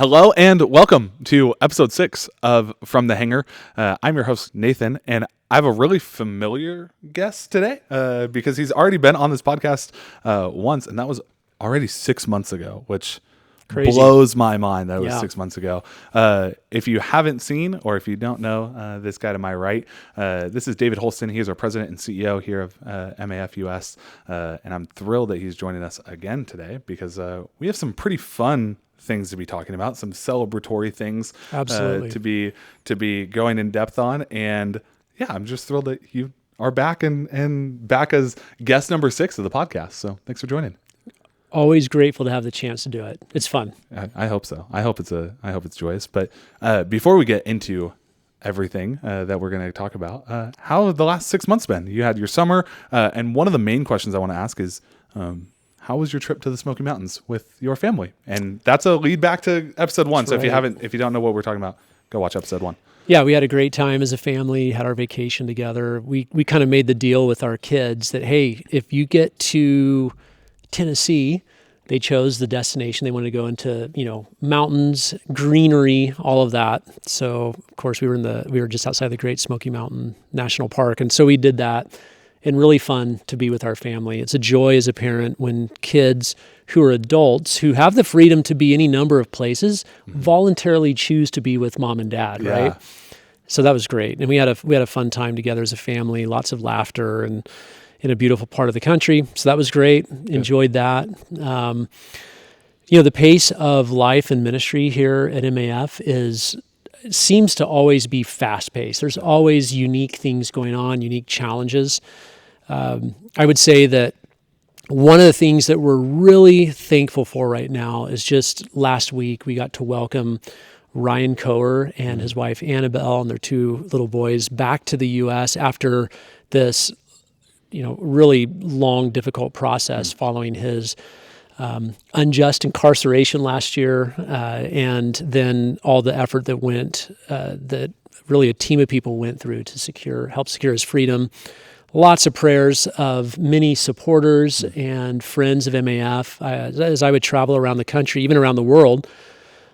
Hello and welcome to episode 6 of From the Hangar. I'm your host, Nathan, and I have a really familiar guest today because he's already been on this podcast once, and that was already 6 months ago, which Crazy. Blows my mind that it was Yeah. 6 months ago. If you haven't seen or if you don't know this guy to my right, this is David Holsten. He is our president and CEO here of MAF US, and I'm thrilled that he's joining us again today because we have some pretty fun things to be talking about, some celebratory things Absolutely. to be going in depth on. And yeah, I'm just thrilled that you are back and back as guest number 6 of the podcast. So thanks for joining. Always grateful to have the chance to do it. It's fun. I hope so. I hope it's joyous. But before we get into everything that we're going to talk about, how have the last 6 months been? You had your summer, and one of the main questions I want to ask is, how was your trip to the Smoky Mountains with your family? And that's a lead back to episode 1. That's so right. if you don't know what we're talking about, go watch episode 1. Yeah, we had a great time as a family, had our vacation together. We kind of made the deal with our kids that, hey, if you get to Tennessee, they chose the destination. They wanted to go into, mountains, greenery, all of that. So, of course, we were just outside the Great Smoky Mountain National Park. And so we did that. And really fun to be with our family. It's a joy as a parent when kids who are adults, who have the freedom to be any number of places, voluntarily choose to be with mom and dad, right? So that was great. And we had a fun time together as a family, lots of laughter and in a beautiful part of the country. So that was great. Enjoyed that. The pace of life and ministry here at MAF seems to always be fast-paced. There's always unique things going on, unique challenges. I would say that one of the things that we're really thankful for right now is just last week we got to welcome Ryan Koher and his wife Annabelle and their 2 little boys back to the U.S. after this, really long, difficult process following his unjust incarceration last year, and then all the effort that went, that really a team of people went through to help secure his freedom. Lots of prayers of many supporters and friends of MAF. As I would travel around the country, even around the world,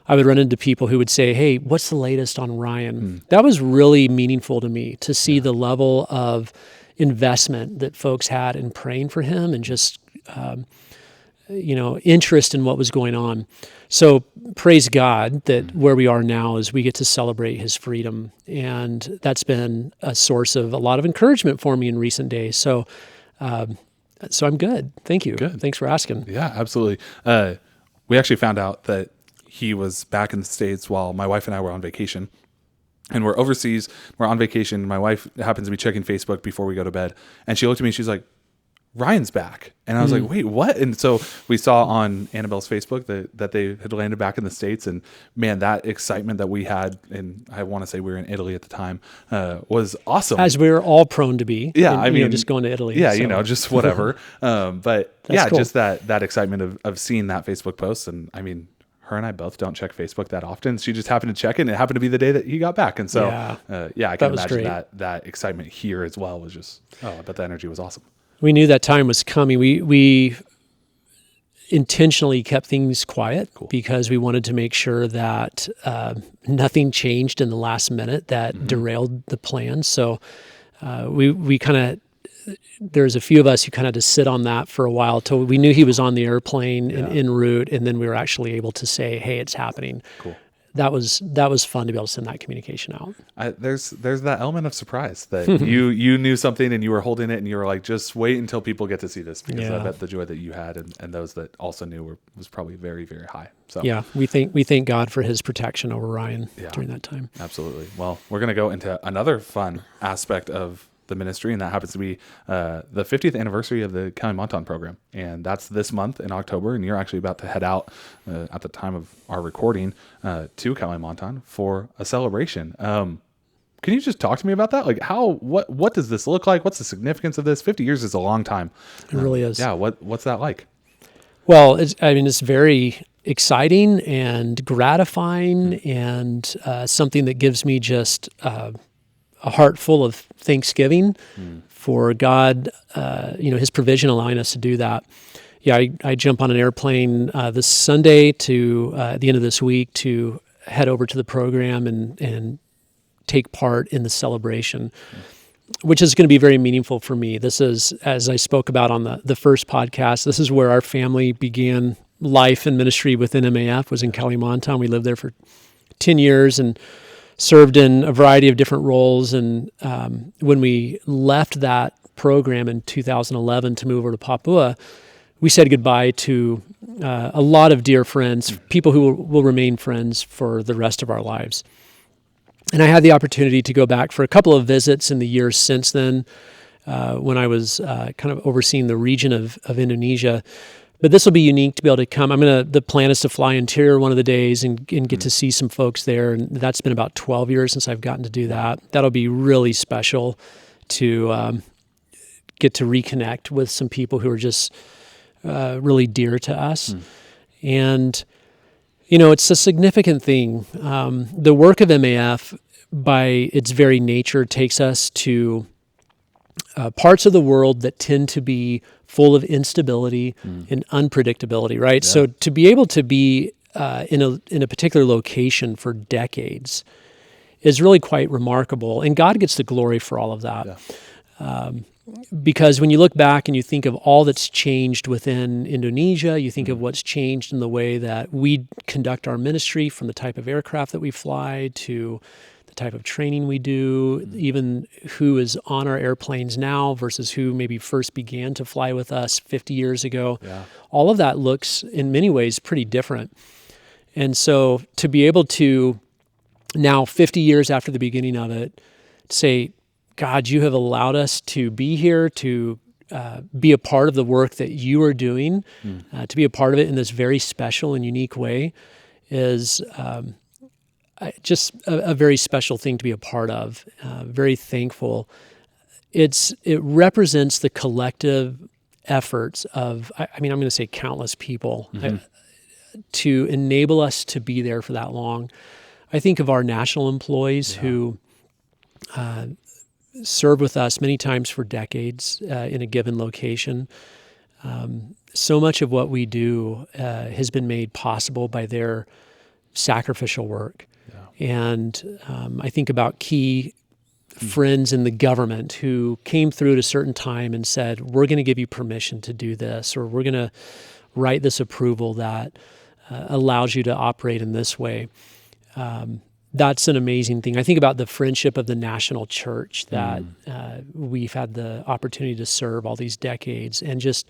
I would run into people who would say, hey, what's the latest on Ryan? That was really meaningful to me to see the level of investment that folks had in praying for him and just interest in what was going on. So praise God that where we are now is we get to celebrate his freedom. And that's been a source of a lot of encouragement for me in recent days. So I'm good. Thank you. Good. Thanks for asking. Yeah, absolutely. We actually found out that he was back in the States while my wife and I were on vacation. And we're overseas. We're on vacation. My wife happens to be checking Facebook before we go to bed. And she looked at me and she's like, Ryan's back. And I was like, wait, what? And so we saw on Annabelle's Facebook that they had landed back in the States. And man, that excitement that we had, and I want to say we were in Italy at the time, was awesome. As we were all prone to be. Yeah, and, just going to Italy. Yeah, so. Just whatever. But yeah, cool. just that excitement of seeing that Facebook post. And I mean, her and I both don't check Facebook that often. She just happened to check it, and it happened to be the day that he got back. And so, I can imagine that excitement here as well was just, I bet the energy was awesome. We knew that time was coming. We intentionally kept things quiet because we wanted to make sure that nothing changed in the last minute that derailed the plan. So we kind of, there's a few of us who kind of just sit on that for a while till we knew he was on the airplane and en route, and then we were actually able to say, hey, it's happening. Cool. That was fun to be able to send that communication out. There's that element of surprise that you knew something and you were holding it and you were like, just wait until people get to see this, because I bet the joy that you had and those that also knew was probably very, very high. So yeah, we thank God for his protection over Ryan during that time. Absolutely. Well, we're going to go into another fun aspect of the ministry, and that happens to be the 50th anniversary of the Kalimantan program, and that's this month in October, and you're actually about to head out at the time of our recording to Kalimantan for a celebration. Can you just talk to me about that? Like what does this look like? What's the significance of this? 50 years is a long time. It really is. Yeah. What's that like? Well, it's very exciting and gratifying, and something that gives me just a heart full of thanksgiving for God, his provision allowing us to do that. I jump on an airplane this Sunday to at the end of this week to head over to the program and take part in the celebration, which is going to be very meaningful for me. This is, as I spoke about on the first podcast, this is where our family began life and ministry within MAF, was in Kalimantan. We lived there for 10 years and served in a variety of different roles. And when we left that program in 2011 to move over to Papua, we said goodbye to a lot of dear friends, people who will remain friends for the rest of our lives. And I had the opportunity to go back for a couple of visits in the years since then, when I was kind of overseeing the region of Indonesia. But this will be unique to be able to come. The plan is to fly interior one of the days and get to see some folks there. And that's been about 12 years since I've gotten to do that. That'll be really special to get to reconnect with some people who are just really dear to us. And, it's a significant thing. The work of MAF, by its very nature, takes us to parts of the world that tend to be full of instability and unpredictability, right? Yeah. So to be able to be in a particular location for decades is really quite remarkable. And God gets the glory for all of that. Yeah. Because when you look back and you think of all that's changed within Indonesia, you think of what's changed in the way that we conduct our ministry, from the type of aircraft that we fly to the type of training we do, even who is on our airplanes now versus who maybe first began to fly with us 50 years ago. Yeah. All of that looks in many ways pretty different. And so to be able to now, 50 years after the beginning of it, say, God, you have allowed us to be here, to be a part of the work that you are doing, to be a part of it in this very special and unique way, is just a very special thing to be a part of. Very thankful. It represents the collective efforts of, I'm going to say countless people, to enable us to be there for that long. I think of our national employees who serve with us many times for decades in a given location. So much of what we do has been made possible by their sacrificial work. Yeah. And I think about key friends in the government who came through at a certain time and said, we're going to give you permission to do this, or we're going to write this approval that allows you to operate in this way. That's an amazing thing. I think about the friendship of the national church that we've had the opportunity to serve all these decades, and just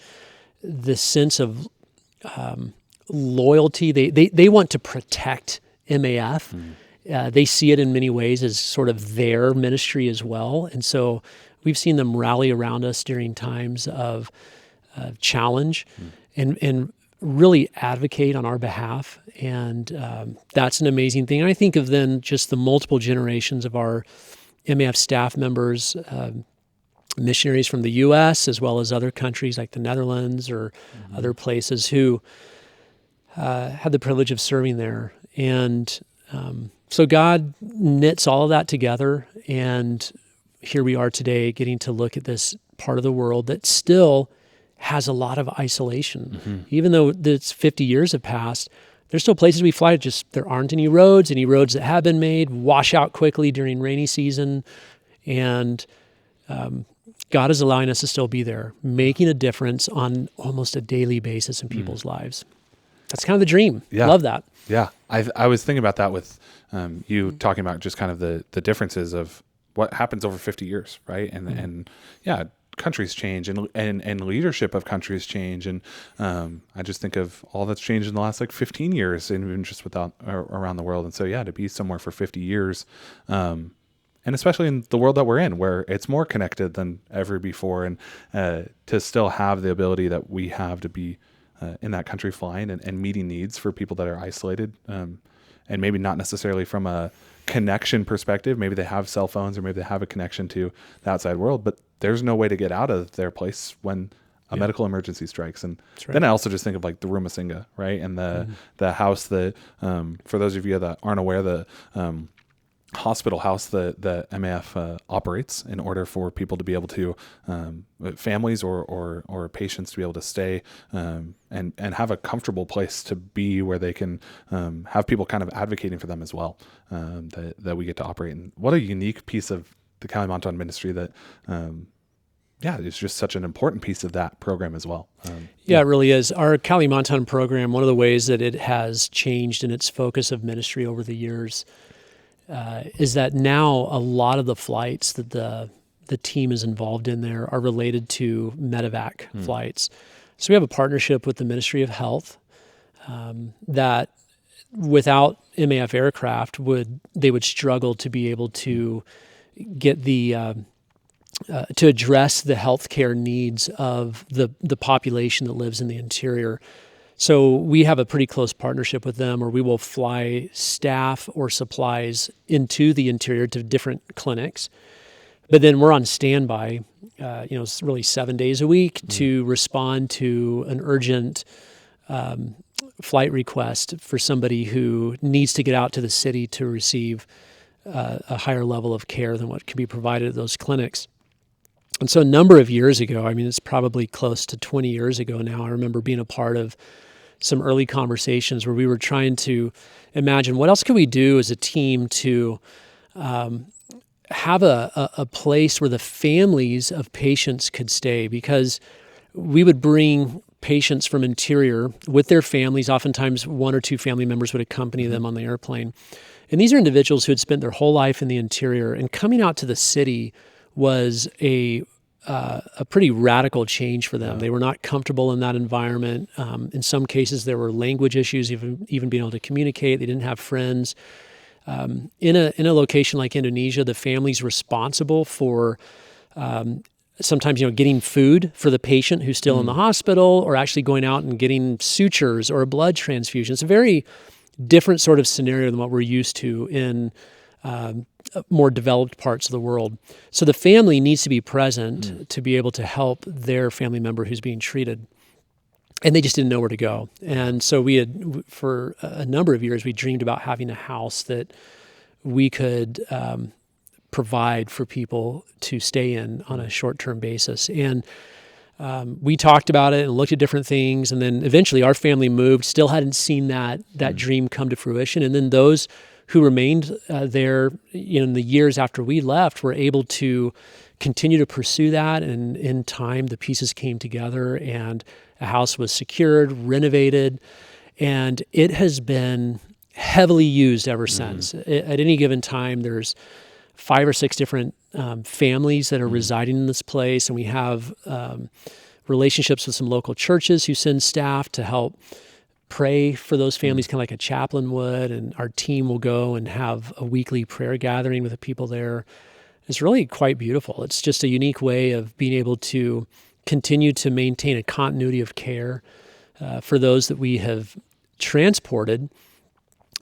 the sense of loyalty. They want to protect MAF. They see it in many ways as sort of their ministry as well. And so we've seen them rally around us during times of challenge and really advocate on our behalf. And that's an amazing thing. And I think of then just the multiple generations of our MAF staff members, missionaries from the U.S. as well as other countries like the Netherlands or other places who had the privilege of serving there. And so God knits all of that together, and here we are today getting to look at this part of the world that still has a lot of isolation. Even though it's 50 years have passed, there's still places we fly, just there aren't any roads that have been made wash out quickly during rainy season. And God is allowing us to still be there, making a difference on almost a daily basis in people's lives. That's kind of the dream. Yeah. Love that. Yeah. I was thinking about that with you talking about just kind of the differences of what happens over 50 years, right? And yeah, countries change and leadership of countries change. And I just think of all that's changed in the last 15 years, and even just around the world. And so, yeah, to be somewhere for 50 years, and especially in the world that we're in, where it's more connected than ever before, and to still have the ability that we have to be in that country flying and meeting needs for people that are isolated, and maybe not necessarily from a connection perspective. Maybe they have cell phones, or maybe they have a connection to the outside world, but there's no way to get out of their place when a medical emergency strikes. And then I also just think of the Rumah Singgah, right? And the house that, for those of you that aren't aware, hospital house that the MAF operates in order for people to be able to, families or patients to be able to stay and have a comfortable place to be where they can have people kind of advocating for them as well, that we get to operate. And what a unique piece of the Kalimantan ministry that, it's just such an important piece of that program as well. It really is. Our Kalimantan program, one of the ways that it has changed in its focus of ministry over the years is that now a lot of the flights that the team is involved in there are related to medevac flights. So we have a partnership with the Ministry of Health that without MAF aircraft they would struggle to be able to get the to address the healthcare needs of the population that lives in the interior. So we have a pretty close partnership with them, or we will fly staff or supplies into the interior to different clinics. But then we're on standby, it's really 7 days a week to respond to an urgent flight request for somebody who needs to get out to the city to receive a higher level of care than what can be provided at those clinics. And so a number of years ago, it's probably close to 20 years ago now, I remember being a part of some early conversations where we were trying to imagine what else could we do as a team to have a place where the families of patients could stay, because we would bring patients from interior with their families. Oftentimes one or two family members would accompany them on the airplane. And these are individuals who had spent their whole life in the interior, and coming out to the city was a pretty radical change for them. They were not comfortable in that environment. In some cases, there were language issues, even being able to communicate. They didn't have friends. In a location like Indonesia, the family's responsible for sometimes getting food for the patient who's still in the hospital, or actually going out and getting sutures or a blood transfusion. It's a very different sort of scenario than what we're used to in more developed parts of the world. So the family needs to be present to be able to help their family member who's being treated. And they just didn't know where to go. And so we had, for a number of years, we dreamed about having a house that we could provide for people to stay in on a short-term basis. And we talked about it and looked at different things. And then eventually our family moved, still hadn't seen that dream come to fruition. And then those who remained there in the years after we left were able to continue to pursue that. And in time, the pieces came together and a house was secured, renovated, and it has been heavily used ever since. At any given time, there's 5 or 6 different families that are residing in this place, and we have relationships with some local churches who send staff to help pray for those families, kind of like a chaplain would, and our team will go and have a weekly prayer gathering with the people there. It's really quite beautiful. It's just a unique way of being able to continue to maintain a continuity of care for those that we have transported.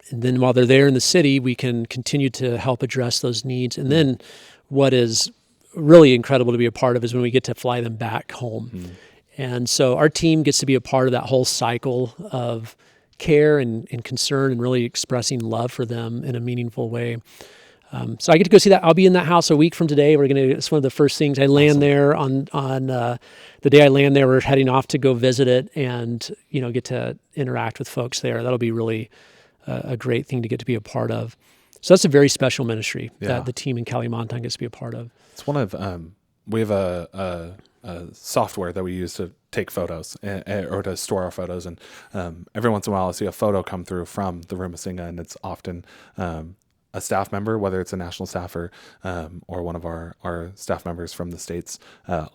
And then while they're there in the city, we can continue to help address those needs. And then what is really incredible to be a part of is when we get to fly them back home. And so our team gets to be a part of that whole cycle of care and concern, and really expressing love for them in a meaningful way. So I get to go see that. I'll be in that house a week from today. It's one of the first things. I land there on the day I land there. We're heading off to go visit it and get to interact with folks there. That'll be really a great thing to get to be a part of. So that's a very special ministry that the team in Kalimantan gets to be a part of. It's one of we have a software that we use to take photos or to store our photos, and every once in a while I see a photo come through from the Rumah Singgah, and it's often a staff member, whether it's a national staffer or one of our staff members from the States,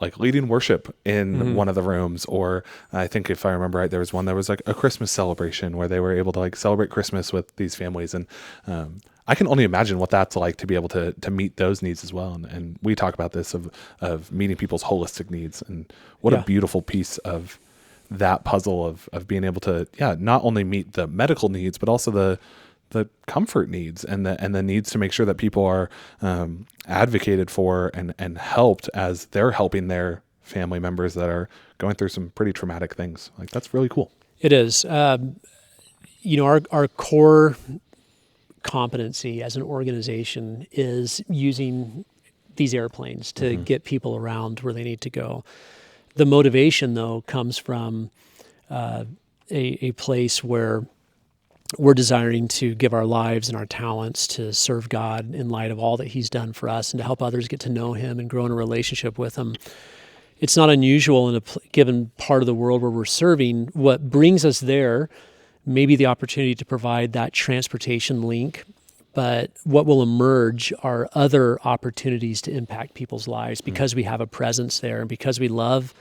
like leading worship in one of the rooms. Or I think if I remember right, there was one that was like a Christmas celebration where they were able to like celebrate Christmas with these families. And I can only imagine what that's like to be able to meet those needs as well. And we talk about this of meeting people's holistic needs, and what a beautiful piece of that puzzle of being able to, not only meet the medical needs, but also the comfort needs and the needs to make sure that people are advocated for and helped as they're helping their family members that are going through some pretty traumatic things. Like, that's really cool. It is. Our core competency as an organization is using these airplanes to get people around where they need to go. The motivation, though, comes from a place where we're desiring to give our lives and our talents to serve God in light of all that He's done for us and to help others get to know Him and grow in a relationship with Him. It's not unusual in a given part of the world where we're serving. What brings us there may be the opportunity to provide that transportation link, but what will emerge are other opportunities to impact people's lives because we have a presence there and because we love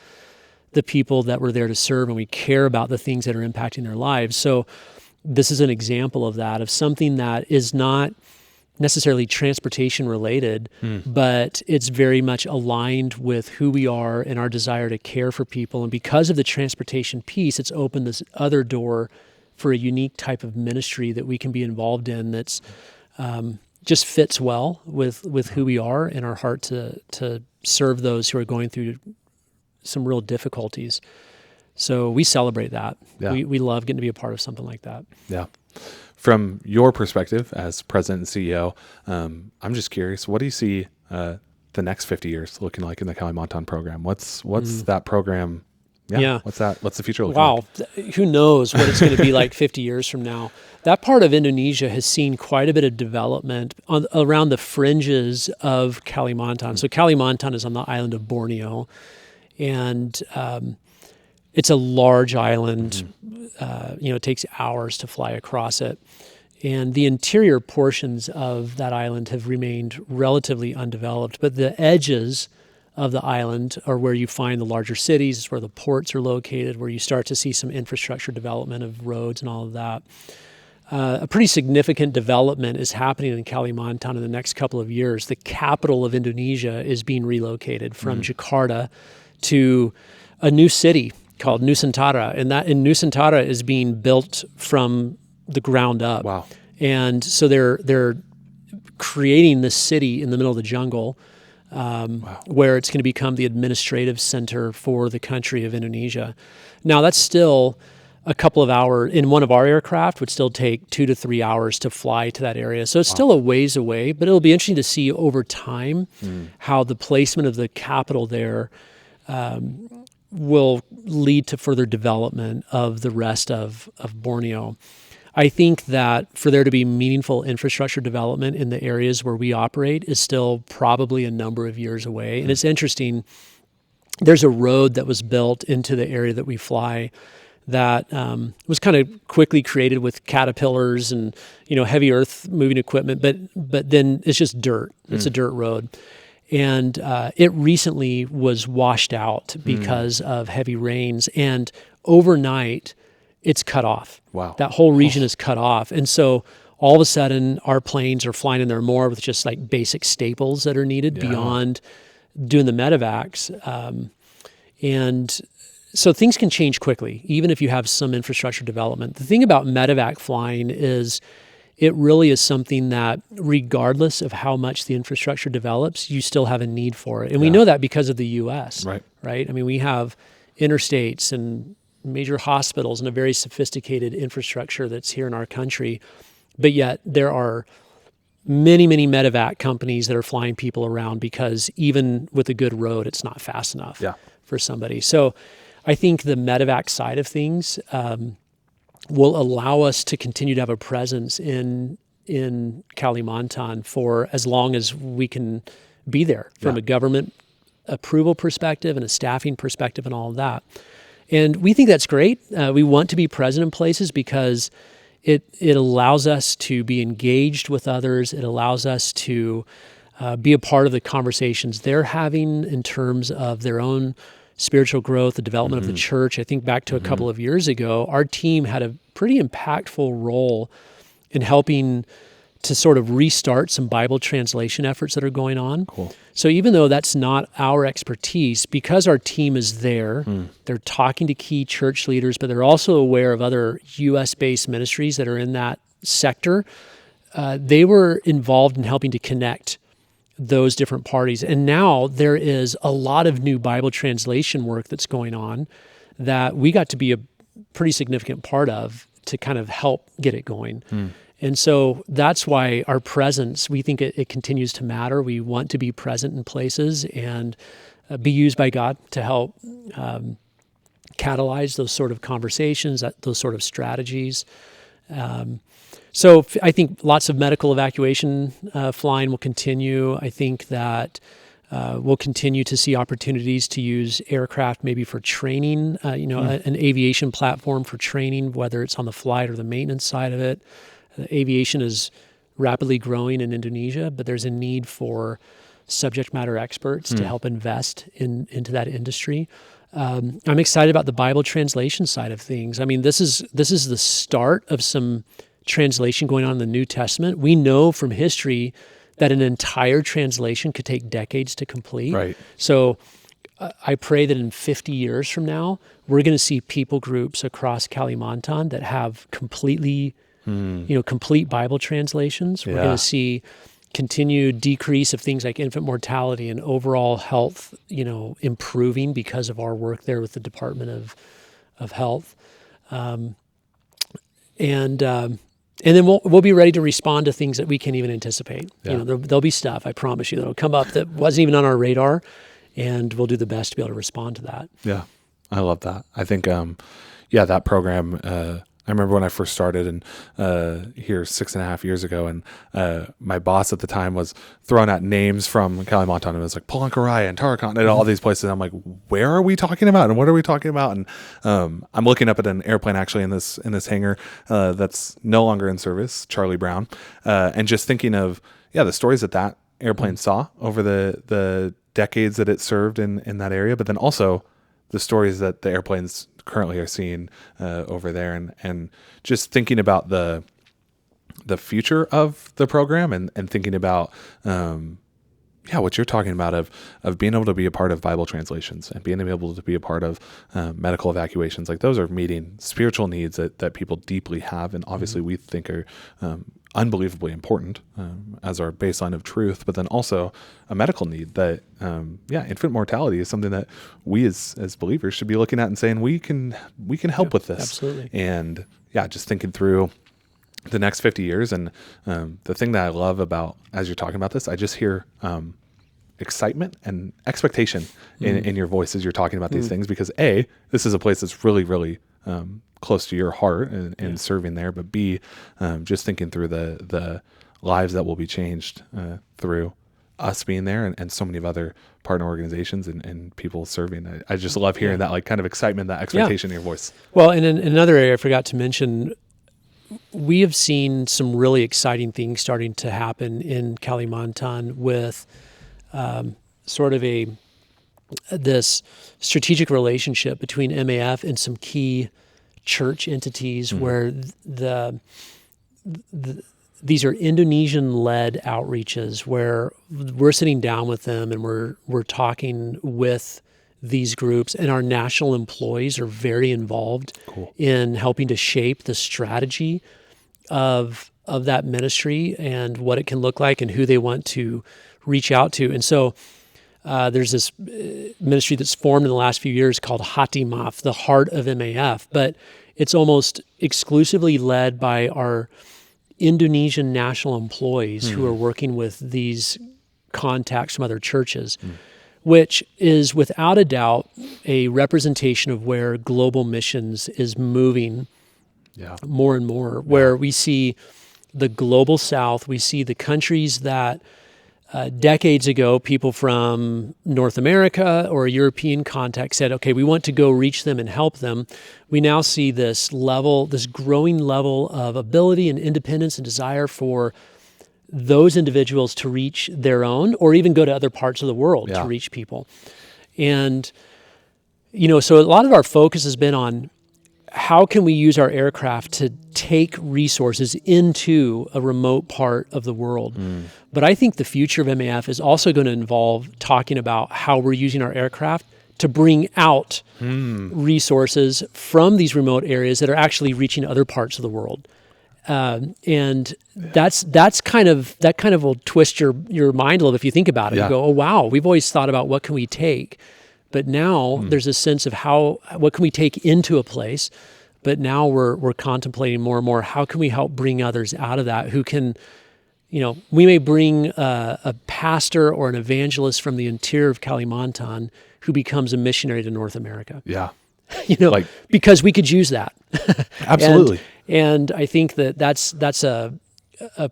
the people that we're there to serve and we care about the things that are impacting their lives. So this is an example of that, of something that is not necessarily transportation related, but it's very much aligned with who we are and our desire to care for people. And because of the transportation piece, it's opened this other door for a unique type of ministry that we can be involved in that's just fits well with who we are and our heart to serve those who are going through some real difficulties. So we celebrate that. Yeah. We love getting to be a part of something like that. Yeah. From your perspective as president and CEO, I'm just curious, what do you see the next 50 years looking like in the Kalimantan program? What's that program? Yeah. What's the future looking like? Who knows what it's going to be like 50 years from now. That part of Indonesia has seen quite a bit of development around the fringes of Kalimantan. So Kalimantan is on the island of Borneo, and it's a large island. It takes hours to fly across it. And the interior portions of that island have remained relatively undeveloped, but the edges of the island are where you find the larger cities, it's where the ports are located, where you start to see some infrastructure development of roads and all of that. A pretty significant development is happening in Kalimantan in the next couple of years. The capital of Indonesia is being relocated from Jakarta to a new city called Nusantara, and Nusantara is being built from the ground up. Wow! And so they're creating this city in the middle of the jungle, where it's going to become the administrative center for the country of Indonesia. Now that's still a couple of hours. In one of our aircraft would still take 2 to 3 hours to fly to that area. So it's still a ways away, but it'll be interesting to see over time how the placement of the capital there will lead to further development of the rest of Borneo. I think that for there to be meaningful infrastructure development in the areas where we operate is still probably a number of years away. And it's interesting, there's a road that was built into the area that we fly that was kind of quickly created with caterpillars and heavy earth moving equipment, but then it's just dirt. It's a dirt road. And it recently was washed out because of heavy rains. And overnight, it's cut off. Wow. That whole region is cut off. And so all of a sudden, our planes are flying in there more with just like basic staples that are needed beyond doing the medevacs. And so things can change quickly, even if you have some infrastructure development. The thing about medevac flying is it really is something that regardless of how much the infrastructure develops, you still have a need for it. And we know that because of the U.S., right? I mean, we have interstates and major hospitals and a very sophisticated infrastructure that's here in our country. But yet there are many, many medevac companies that are flying people around because even with a good road, it's not fast enough for somebody. So I think the medevac side of things will allow us to continue to have a presence in Kalimantan for as long as we can be there from a government approval perspective and a staffing perspective and all of that. And we think that's great. We want to be present in places because it allows us to be engaged with others. It allows us to be a part of the conversations they're having in terms of their own spiritual growth, the development of the church. I think back to a couple of years ago, our team had a pretty impactful role in helping to sort of restart some Bible translation efforts that are going on. Cool. So even though that's not our expertise, because our team is there, they're talking to key church leaders, but they're also aware of other U.S.-based ministries that are in that sector. They were involved in helping to connect those different parties. And now there is a lot of new Bible translation work that's going on that we got to be a pretty significant part of to kind of help get it going. And so that's why our presence, we think it continues to matter. We want to be present in places and be used by God to help catalyze those sort of conversations, those sort of strategies. So I think lots of medical evacuation flying will continue. I think that we'll continue to see opportunities to use aircraft maybe for training, an aviation platform for training, whether it's on the flight or the maintenance side of it. Aviation is rapidly growing in Indonesia, but there's a need for subject matter experts to help invest into that industry. I'm excited about the Bible translation side of things. I mean, this is the start of some translation going on in the New Testament. We know from history that an entire translation could take decades to complete. Right. So I pray that in 50 years from now, we're going to see people groups across Kalimantan that have complete Bible translations. We're going to see continued decrease of things like infant mortality and overall health, improving because of our work there with the Department of Health. And then we'll be ready to respond to things that we can't even anticipate. Yeah. There'll be stuff, I promise you, that'll come up that wasn't even on our radar, and we'll do the best to be able to respond to that. Yeah, I love that. I think, that program, I remember when I first started here 6.5 years ago, and my boss at the time was throwing out names from Kalimantan, and it was like Palangkaraya and Tarakan and all these places. And I'm like, where are we talking about? And what are we talking about? And I'm looking up at an airplane actually in this hangar that's no longer in service, Charlie Brown, and just thinking of the stories that airplane saw over the decades that it served in that area, but then also the stories that the airplanes currently are seeing over there, and just thinking about the future of the program and thinking about what you're talking about of being able to be a part of Bible translations and being able to be a part of medical evacuations. Like, those are meeting spiritual needs that people deeply have, and obviously we think are unbelievably important as our baseline of truth, but then also a medical need that infant mortality is something that we as believers should be looking at and saying we can help with this. Absolutely. And just thinking through the next 50 years. And the thing that I love about, as you're talking about this, I just hear excitement and expectation in your voice as you're talking about these things, because A, this is a place that's really, really close to your heart and serving there, but B, just thinking through the lives that will be changed through us being there and so many of other partner organizations and people serving. I just love hearing that like kind of excitement, that expectation in your voice. Well, and in another area I forgot to mention, we have seen some really exciting things starting to happen in Kalimantan with sort of this strategic relationship between MAF and some key church entities where these are Indonesian-led outreaches where we're sitting down with them and we're talking with these groups, and our national employees are very involved in helping to shape the strategy of that ministry and what it can look like and who they want to reach out to. And so there's this ministry that's formed in the last few years called Hati MAF, the heart of MAF, but it's almost exclusively led by our Indonesian national employees who are working with these contacts from other churches, which is without a doubt a representation of where global missions is moving more and more, where we see the global south, we see the countries that decades ago, people from North America or a European contact said, okay, we want to go reach them and help them. We now see this growing level of ability and independence and desire for those individuals to reach their own or even go to other parts of the world to reach people. And, so a lot of our focus has been on how can we use our aircraft to take resources into a remote part of the world. But I think the future of MAF is also going to involve talking about how we're using our aircraft to bring out resources from these remote areas that are actually reaching other parts of the world. And that kind of will twist your mind a little if you think about it. You go, oh wow, we've always thought about what can we take, but now there's a sense of what can we take into a place, But now we're contemplating more and more, how can we help bring others out of that who can, we may bring a pastor or an evangelist from the interior of Kalimantan who becomes a missionary to North America. Yeah. Because we could use that. Absolutely. And I think that's a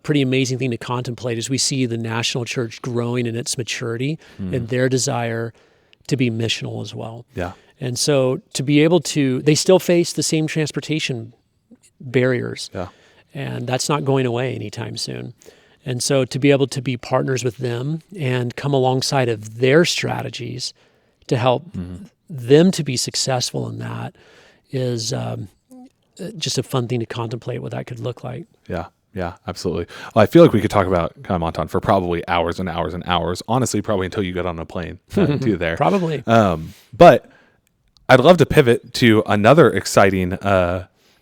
pretty amazing thing to contemplate as we see the national church growing in its maturity and their desire to be missional as well. Yeah. And so to be able to, they still face the same transportation barriers. Yeah. And that's not going away anytime soon. And so to be able to be partners with them and come alongside of their strategies to help them to be successful in that is just a fun thing to contemplate what that could look like. Yeah. Yeah, absolutely. Well, I feel like we could talk about Kalimantan for probably hours and hours and hours. Honestly, probably until you get on a plane to there. Probably. But I'd love to pivot to another exciting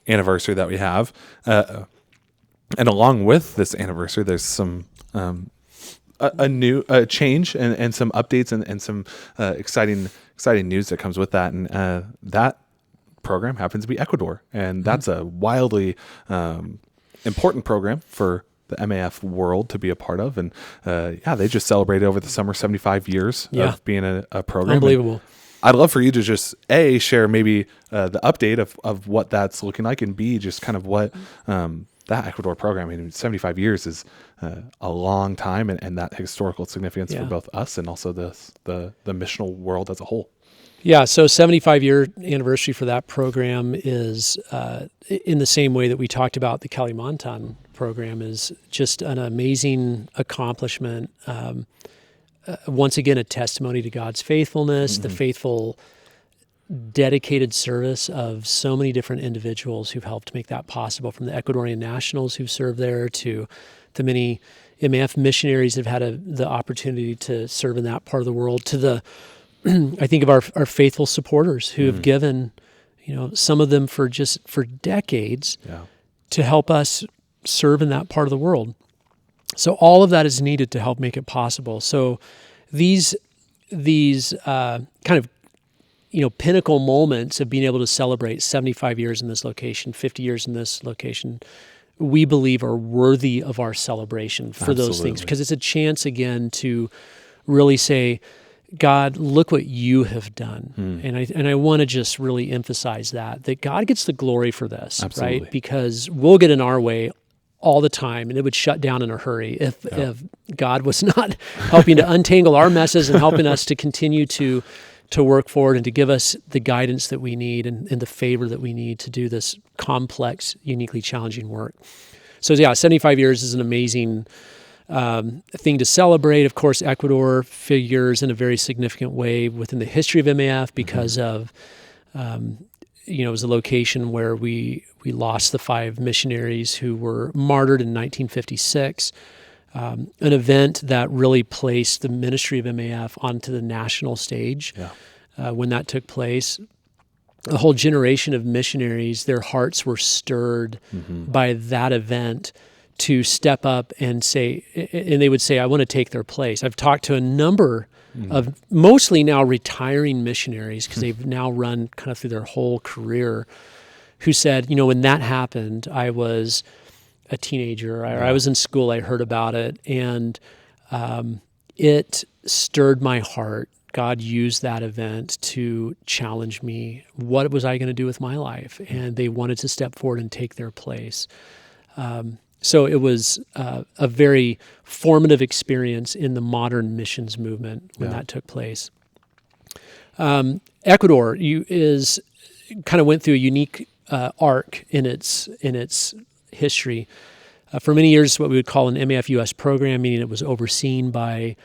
anniversary that we have. And along with this anniversary, there's some a new change and some updates and some exciting news that comes with that. And that program happens to be Ecuador. And that's a wildly important program for the MAF world to be a part of. And they just celebrated over the summer 75 years of being a program. Unbelievable. And I'd love for you to just A, share maybe the update of what that's looking like, and B, just kind of what that Ecuador program, 75 years is a long time, and that historical significance for both us and also the missional world as a whole. Yeah, so 75-year anniversary for that program is in the same way that we talked about the Kalimantan program, is just an amazing accomplishment. Once again, a testimony to God's faithfulness, the faithful, dedicated service of so many different individuals who've helped make that possible, from the Ecuadorian nationals who serve there to the many MAF missionaries that have had the opportunity to serve in that part of the world, to the I think of our faithful supporters who have given, some of them for decades to help us serve in that part of the world. So all of that is needed to help make it possible. So these kind of, pinnacle moments of being able to celebrate 75 years in this location, 50 years in this location, we believe are worthy of our celebration for those things, because it's a chance again to really say, God, look what you have done. And I want to just really emphasize that God gets the glory for this, right? Because we'll get in our way all the time, and it would shut down in a hurry if God was not helping to untangle our messes and helping us to continue to work forward and to give us the guidance that we need and the favor that we need to do this complex, uniquely challenging work. So 75 years is an amazing thing to celebrate. Of course, Ecuador figures in a very significant way within the history of MAF because of, it was a location where we lost the 5 missionaries who were martyred in 1956, an event that really placed the ministry of MAF onto the national stage when that took place. A whole generation of missionaries, their hearts were stirred by that event to step up and say, and they would say, I want to take their place. I've talked to a number of mostly now retiring missionaries, because they've now run kind of through their whole career, who said, when that happened, I was a teenager, I was in school, I heard about it, and it stirred my heart. God used that event to challenge me. What was I going to do with my life? And they wanted to step forward and take their place. So it was a very formative experience in the modern missions movement when that took place. Ecuador kind of went through a unique arc in its history. For many years, what we would call an MAF U.S. program, meaning it was overseen by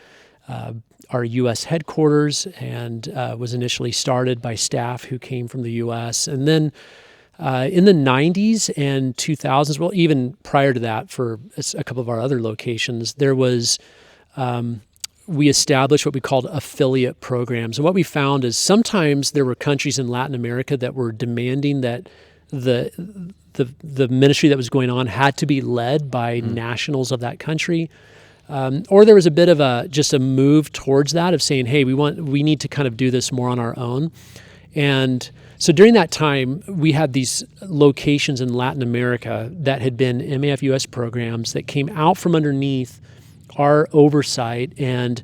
our U.S. headquarters and was initially started by staff who came from the U.S. And then in the 90s and 2000s, well, even prior to that, for a couple of our other locations, there was, we established what we called affiliate programs. And what we found is sometimes there were countries in Latin America that were demanding that the ministry that was going on had to be led by nationals of that country. Or there was a bit of just a move towards that, of saying, hey, we need to kind of do this more on our own. And so during that time, we had these locations in Latin America that had been MAF US programs that came out from underneath our oversight and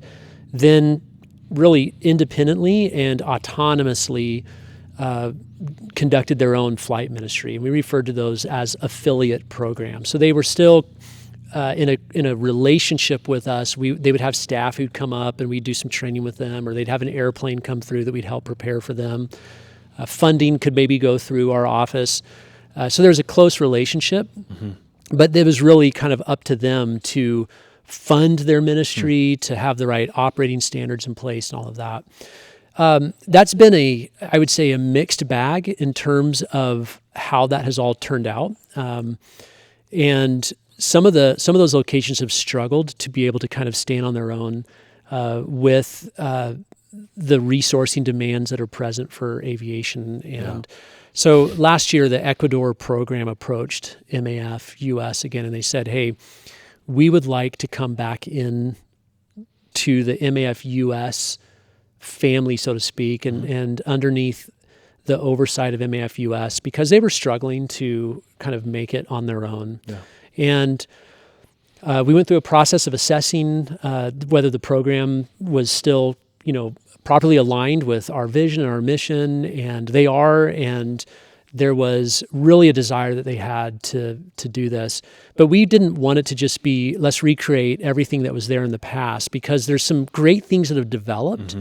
then really independently and autonomously conducted their own flight ministry. And we referred to those as affiliate programs. So they were still in a relationship with us. They would have staff who'd come up and we'd do some training with them, or they'd have an airplane come through that we'd help prepare for them. Funding could maybe go through our office. So there was a close relationship, but it was really kind of up to them to fund their ministry, to have the right operating standards in place and all of that. That's been I would say, a mixed bag in terms of how that has all turned out. And some of those locations have struggled to be able to kind of stand on their own with the resourcing demands that are present for aviation. And so last year, the Ecuador program approached MAF US again, and they said, hey, we would like to come back in to the MAF US family, so to speak, and underneath the oversight of MAF US, because they were struggling to kind of make it on their own. Yeah. And we went through a process of assessing whether the program was still, properly aligned with our vision and our mission, and they are, and there was really a desire that they had to do this. But we didn't want it to just be, let's recreate everything that was there in the past, because there's some great things that have developed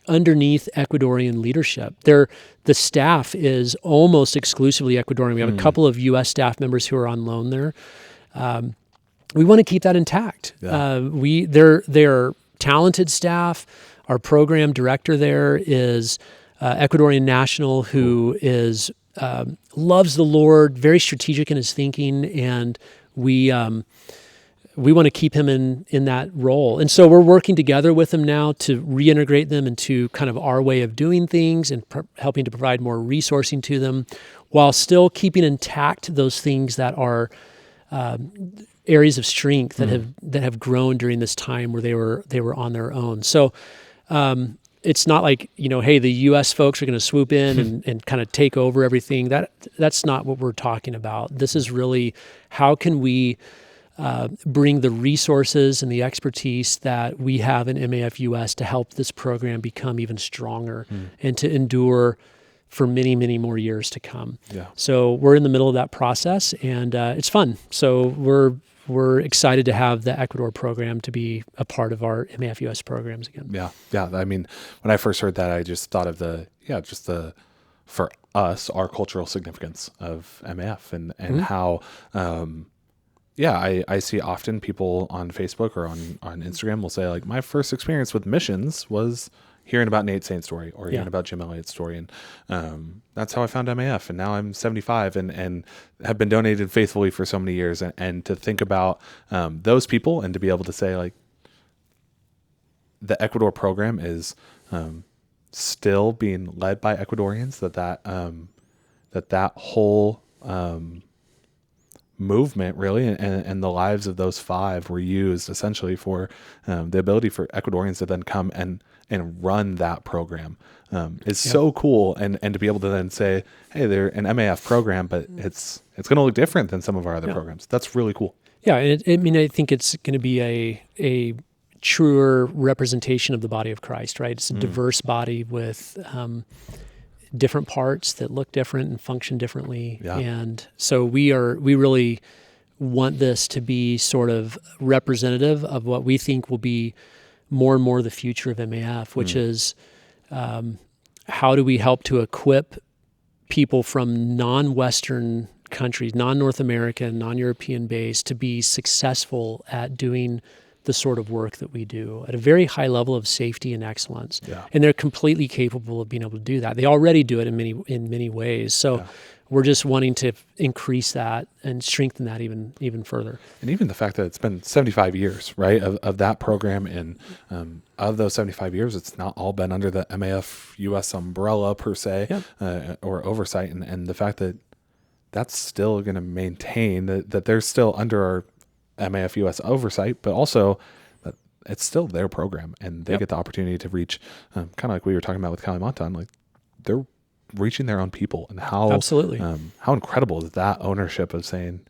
underneath Ecuadorian leadership. The staff is almost exclusively Ecuadorian. We have a couple of U.S. staff members who are on loan there. We want to keep that intact. Yeah. They're talented staff. Our program director there is Ecuadorian national who is loves the Lord, very strategic in his thinking, and we want to keep him in that role. And so we're working together with them now to reintegrate them into kind of our way of doing things and helping to provide more resourcing to them, while still keeping intact those things that are areas of strength that have grown during this time where they were on their own. So it's not like, hey, the U.S. folks are going to swoop in and kind of take over everything. That's not what we're talking about. This is really, how can we bring the resources and the expertise that we have in MAF US to help this program become even stronger and to endure for many, many more years to come. Yeah. So we're in the middle of that process, and it's fun. So we're excited to have the Ecuador program to be a part of our MAF US programs again. Yeah. Yeah. I mean, when I first heard that, I just thought of for us, our cultural significance of MAF and how, I see often people on Facebook or on Instagram will say, like, my first experience with missions was hearing about Nate Saint's story or hearing about Jim Elliott's story. And that's how I found MAF. And now I'm 75 and have been donated faithfully for so many years. And to think about those people and to be able to say, like, the Ecuador program is still being led by Ecuadorians, that whole movement really and the lives of those 5 were used essentially for the ability for Ecuadorians to then come and run that program is so cool. And to be able to then say, hey, they're an MAF program, but it's going to look different than some of our other programs. That's really cool. Yeah. And I think it's going to be a truer representation of the body of Christ, right? It's a diverse body with different parts that look different and function differently. Yeah. And so we really want this to be sort of representative of what we think will be more and more the future of MAF, which is how do we help to equip people from non-Western countries, non-North American, non-European base, to be successful at doing the sort of work that we do at a very high level of safety and excellence. Yeah. And they're completely capable of being able to do that. They already do it in many ways. So we're just wanting to increase that and strengthen that even further. And even the fact that it's been 75 years, right, of that program, and of those 75 years, it's not all been under the MAF US umbrella per se, or oversight, and the fact that that's still going to maintain that they're still under our MAF US oversight, but also that it's still their program, and they get the opportunity to reach, kind of like we were talking about with Kalimantan, like reaching their own people, and how Absolutely. How incredible is that ownership of saying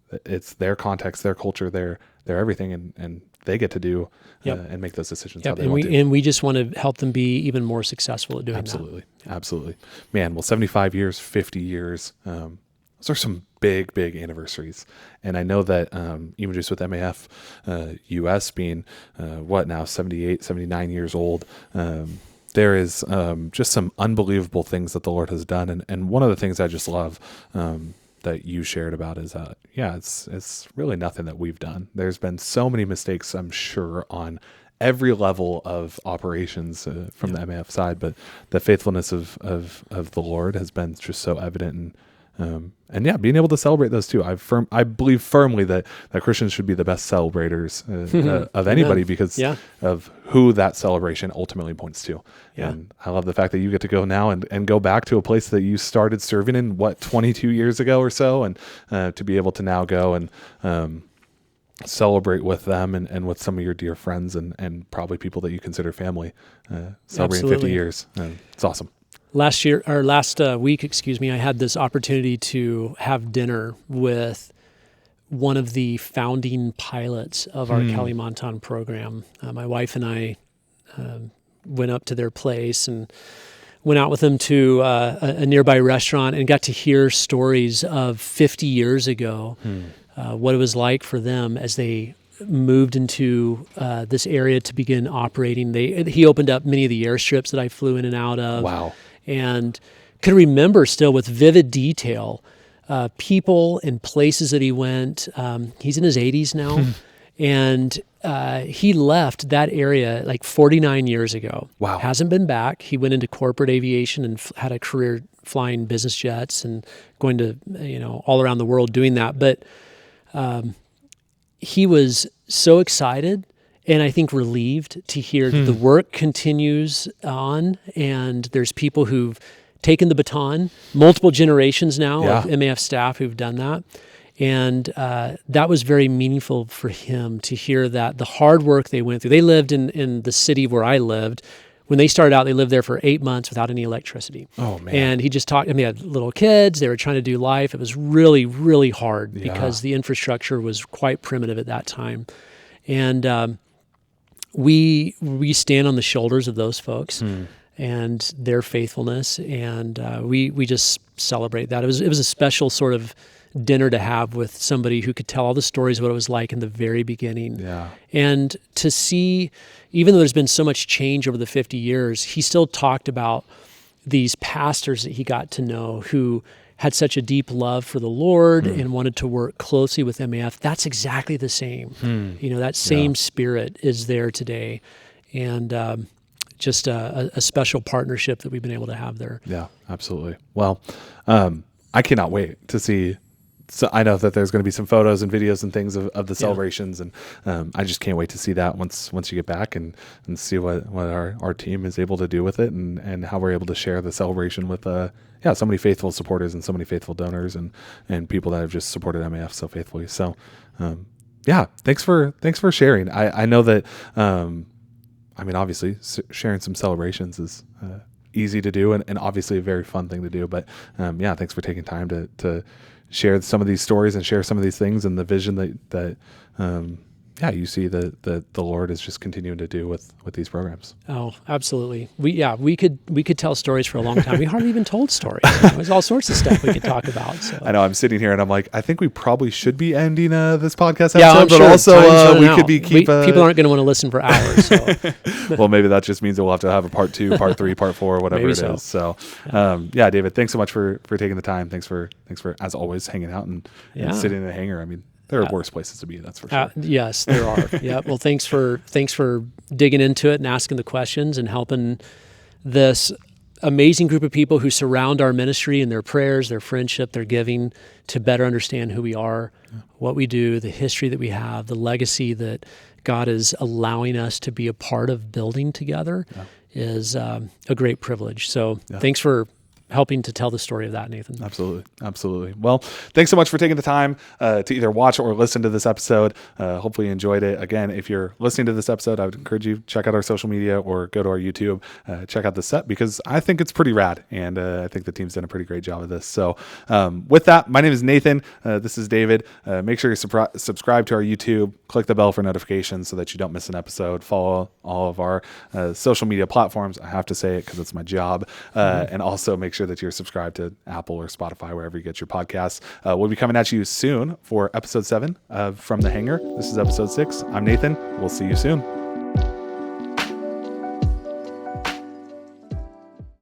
that it's their context, their culture, their everything, and they get to do and make those decisions how they want to. And we just want to help them be even more successful at doing Absolutely. Man, well, 75 years, 50 years, those are some big anniversaries. And I know that even just with MAF US being, now, 78, 79 years old, there is just some unbelievable things that the Lord has done. And one of the things I just love that you shared about is, it's really nothing that we've done. There's been so many mistakes, I'm sure, on every level of operations from the MAF side, but the faithfulness of the Lord has been just so evident. And being able to celebrate those too. I believe firmly that Christians should be the best celebrators of anybody because of who that celebration ultimately points to. Yeah. And I love the fact that you get to go now and go back to a place that you started serving in 22 years ago or so, and to be able to now go and celebrate with them and with some of your dear friends and probably people that you consider family, celebrating 50 years. It's awesome. Last week, I had this opportunity to have dinner with one of the founding pilots of our Kalimantan program. My wife and I went up to their place and went out with them to a nearby restaurant and got to hear stories of 50 years ago, what it was like for them as they moved into this area to begin operating. He opened up many of the airstrips that I flew in and out of. Wow. And could remember still with vivid detail people and places that he went. He's in his 80s now, and he left that area like 49 years ago. Wow. Hasn't been back. He went into corporate aviation and had a career flying business jets and going to all around the world doing that. But he was so excited, and I think relieved to hear that the work continues on, and there's people who've taken the baton, multiple generations now of MAF staff who've done that. And that was very meaningful for him to hear that the hard work they went through. They lived in the city where I lived. When they started out, they lived there for 8 months without any electricity. Oh, man. And he just talked, they had little kids. They were trying to do life. It was really, really hard because the infrastructure was quite primitive at that time. And we stand on the shoulders of those folks and their faithfulness, and we just celebrate that. It was a special sort of dinner to have with somebody who could tell all the stories of what it was like in the very beginning. Yeah. And to see, even though there's been so much change over the 50 years, he still talked about these pastors that he got to know who had such a deep love for the Lord and wanted to work closely with MAF. That's exactly the same. That same spirit is there today. And just a special partnership that we've been able to have there. Yeah, absolutely. Well, I cannot wait to see. So I know that there's going to be some photos and videos and things of the celebrations, and I just can't wait to see that once you get back and see what our team is able to do with it, and how we're able to share the celebration with so many faithful supporters and so many faithful donors and people that have just supported MAF so faithfully. So thanks for sharing. I know that obviously sharing some celebrations is easy to do and obviously a very fun thing to do, but thanks for taking time to share some of these stories and share some of these things and the vision that you see that the Lord is just continuing to do with these programs. Oh, absolutely. We could tell stories for a long time. We hardly even told stories. There's all sorts of stuff we could talk about. So. I know I'm sitting here and I'm like, I think we probably should be ending this podcast episode, but also we could be people aren't going to want to listen for hours. So. Well, maybe that just means that we'll have to have a part 2, part 3, part 4, whatever maybe it is. So, David, thanks so much for taking the time. Thanks for as always hanging out and sitting in the hangar. There are worse places to be, that's for sure. Yes, there are. Yeah. Well, thanks for digging into it and asking the questions and helping this amazing group of people who surround our ministry and their prayers, their friendship, their giving to better understand who we are, what we do, the history that we have, the legacy that God is allowing us to be a part of building together is a great privilege. So thanks for helping to tell the story of that, Nathan. Absolutely. Well, thanks so much for taking the time to either watch or listen to this episode. Hopefully you enjoyed it. Again, if you're listening to this episode, I would encourage you check out our social media or go to our YouTube, check out the set, because I think it's pretty rad, and I think the team's done a pretty great job of this. So with that, my name is Nathan. This is David. Make sure you subscribe to our YouTube, click the bell for notifications so that you don't miss an episode. Follow all of our social media platforms. I have to say it because it's my job. And also make sure that you're subscribed to Apple or Spotify, wherever you get your podcasts. We'll be coming at you soon for episode 7 from the Hangar. This is episode 6. I'm Nathan. We'll see you soon.